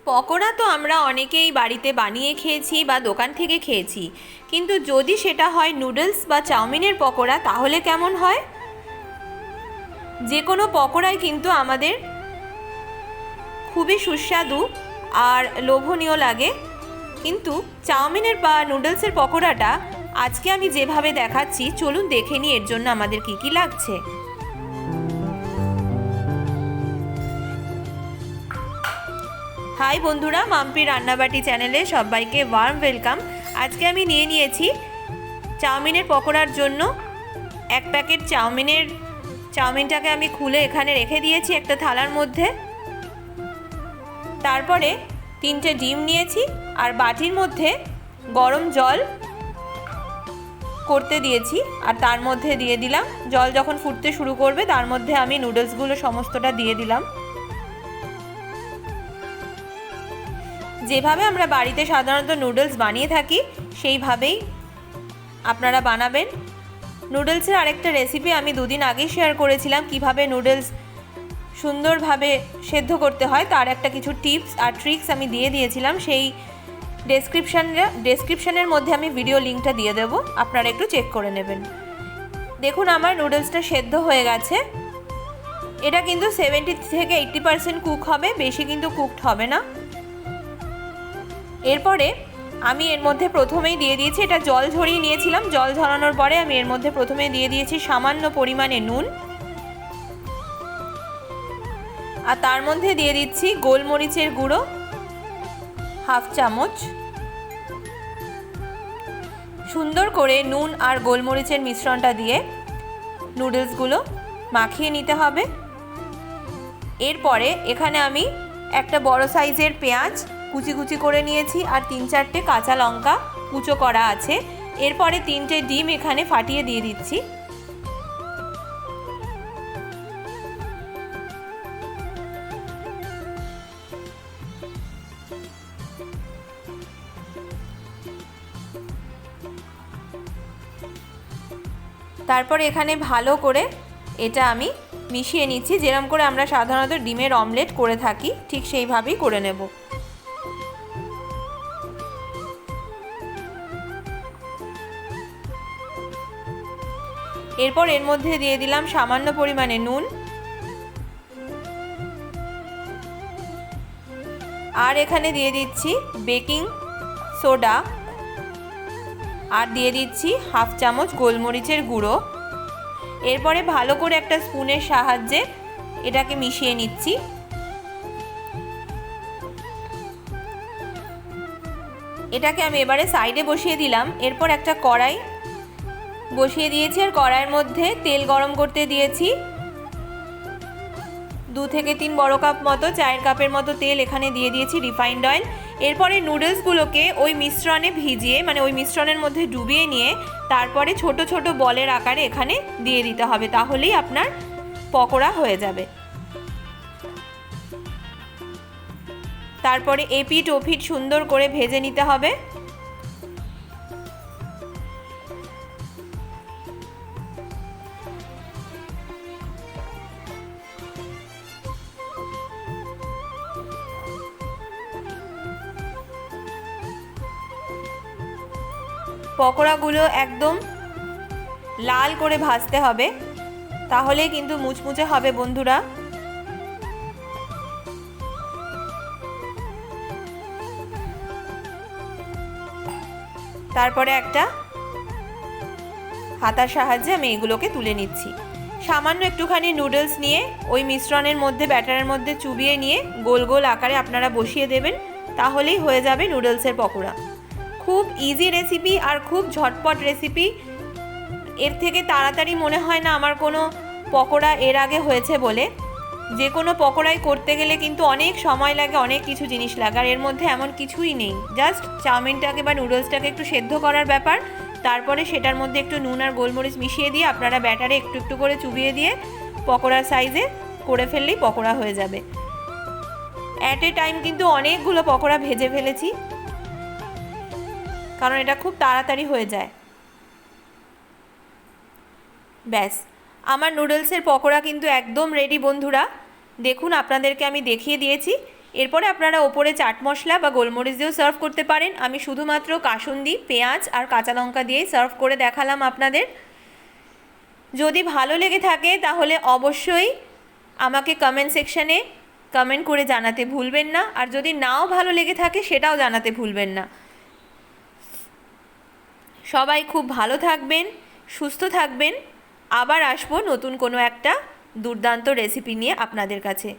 পকোড়া তো আমরা অনেকেই বাড়িতে বানিয়ে খেয়েছি বা দোকান থেকে খেয়েছি, কিন্তু যদি সেটা হয় নুডলস বা চাউমিনের পকোড়া তাহলে কেমন হয়? যে কোনো পকোড়াই কিন্তু আমাদের খুবই সুস্বাদু আর লোভনীয় লাগে, কিন্তু চাউমিনের বা নুডলসের পকোড়াটা আজকে আমি যেভাবে দেখাচ্ছি, চলুন দেখে নিই এর জন্য আমাদের কি কি লাগছে। হাই বন্ধুরা, মাম্পি রান্নাবাটি চ্যানেলে সবাইকে ওয়ার্ম ওয়েলকাম। আজকে আমি নিয়ে নিয়েছি চাউমিনের পকোড়ার জন্য এক প্যাকেট চাউমিনটাকে আমি খুলে এখানে রেখে দিয়েছি একটা থালার মধ্যে। তারপরে 3টে ডিম নিয়েছি আর বাটির মধ্যে গরম জল করতে দিয়েছি, আর তার মধ্যে দিয়ে দিলাম, জল যখন ফুটতে শুরু করবে তার মধ্যে আমি নুডলসগুলো সমস্তটা দিয়ে দিলাম। যেভাবে আমরা বাড়িতে সাধারণত নুডলস বানিয়ে থাকি সেইভাবেই আপনারা বানাবেন। নুডলসের আরেকটা রেসিপি আমি দুদিন আগেই শেয়ার করেছিলাম, কিভাবে নুডলস সুন্দরভাবে সেদ্ধ করতে হয়, তার একটা কিছু টিপস আর ট্রিক্স আমি দিয়ে দিয়েছিলাম। সেই ডেসক্রিপশানের মধ্যে আমি ভিডিও লিঙ্কটা দিয়ে দেবো, আপনারা একটু চেক করে নেবেন। দেখুন আমার নুডলসটা সেদ্ধ হয়ে গেছে। এটা কিন্তু 70 থেকে 80% কুক হবে, বেশি কিন্তু কুকড হবে না। এরপরে আমি এর মধ্যে প্রথমেই দিয়ে দিয়েছি, এটা জল ঝরিয়ে নিয়েছিলাম, জল ঝরানোর পরে আমি এর মধ্যে প্রথমে দিয়ে দিয়েছি সামান্য পরিমাণে নুন, আর তার মধ্যে দিয়ে দিচ্ছি গোলমরিচের গুঁড়ো হাফ চামচ। সুন্দর করে নুন আর গোলমরিচের মিশ্রণটা দিয়ে নুডলসগুলো মাখিয়ে নিতে হবে। এরপরে এখানে আমি একটা বড় সাইজের পেঁয়াজ কুচি কুচি করে নিয়েছি আর 3-4টে কাঁচা লঙ্কা কুচো করা আছে। এরপরে 3টে ডিম এখানে ফাটিয়ে দিয়ে দিচ্ছি। তারপর এখানে ভালো করে এটা আমি মিশিয়ে নিচ্ছি, যেরকম করে আমরা সাধারণত ডিমের অমলেট করে থাকি ঠিক সেইভাবেই করে নেব। এরপর এর মধ্যে দিয়ে দিলাম সামান্য পরিমাণে নুন, আর এখানে দিয়ে দিচ্ছি বেকিং সোডা, আর দিয়ে দিচ্ছি হাফ চামচ গোলমরিচের গুঁড়ো। এরপরে ভালো করে একটা স্পুনের সাহায্যে এটাকে মিশিয়ে নিচ্ছি। এটাকে আমি এবারে সাইডে বসিয়ে দিলাম। এরপর একটা কড়াই বসিয়ে দিয়েছি আর কড়াইয়ের মধ্যে তেল গরম করতে দিয়েছি। 2 থেকে 3 বড় কাপ মতো, চায়ের কাপের মতো তেল এখানে দিয়ে দিয়েছি রিফাইন্ড অয়েল। এরপরে নুডলসগুলোকে ওই মিশ্রণে ভিজিয়ে, মানে ওই মিশ্রণের মধ্যে ডুবিয়ে নিয়ে তারপরে ছোট ছোট বলের আকারে এখানে দিয়ে দিতে হবে, তাহলেই আপনার পকোড়া হয়ে যাবে। তারপরে এপিঠ ওপিঠ সুন্দর করে ভেজে নিতে হবে। পকোড়াগুলো একদম লাল করে ভাজতে হবে, তাহলে কিন্তু মুচমুচে হবে বন্ধুরা। তারপরে একটা হাতার সাহায্যে আমি এগুলোকে তুলে নিচ্ছি। সামান্য একটুখানি নুডলস নিয়ে ওই মিশ্রণের মধ্যে, ব্যাটারের মধ্যে চুবিয়ে নিয়ে গোল গোল আকারে আপনারা বসিয়ে দেবেন, তাহলেই হয়ে যাবে নুডলসের পকোড়া। খুব ইজি রেসিপি আর খুব ঝটপট রেসিপি। এর থেকে তাড়াতাড়ি মনে হয় না আমার কোনো পকোড়া এর আগে হয়েছে বলে। যে কোনো পকোড়াই করতে গেলে কিন্তু অনেক সময় লাগে, অনেক কিছু জিনিস লাগে, আর এর মধ্যে এমন কিছুই নেই। জাস্ট চাউমিনটাকে বা নুডলসটাকে একটু সেদ্ধ করার ব্যাপার, তারপরে সেটার মধ্যে একটু নুন আর গোলমরিচ মিশিয়ে দিয়ে আপনারা ব্যাটারে একটু একটু করে চুবিয়ে দিয়ে পকোড়ার সাইজে করে ফেললেই পকোড়া হয়ে যাবে। অ্যাট এ টাইম কিন্তু অনেকগুলো পকোড়া ভেজে ফেলেছি, কারণ এটা খুব তাড়াতাড়ি হয়ে যায়। ব্যাস, আমার নুডলসের পকোড়া কিন্তু একদম রেডি বন্ধুরা। দেখুন আপনাদেরকে আমি দেখিয়ে দিয়েছি এরপরে আপনারা ওপরে চাট মশলা বা গোলমরিচ দিয়েও সার্ভ করতে পারেন। আমি শুধুমাত্র কাসুন্দি, পেঁয়াজ আর কাঁচা লঙ্কা দিয়েই সার্ভ করে দেখালাম আপনাদের। যদি ভালো লেগে থাকে তাহলে অবশ্যই আমাকে কমেন্ট সেকশানে কমেন্ট করে জানাতে ভুলবেন না, আর যদি নাও ভালো লেগে থাকে সেটাও জানাতে ভুলবেন না। সবাই খুব ভালো থাকবেন, সুস্থ থাকবেন। আবার আসবো নতুন কোনো একটা দুর্দান্ত রেসিপি নিয়ে আপনাদের কাছে।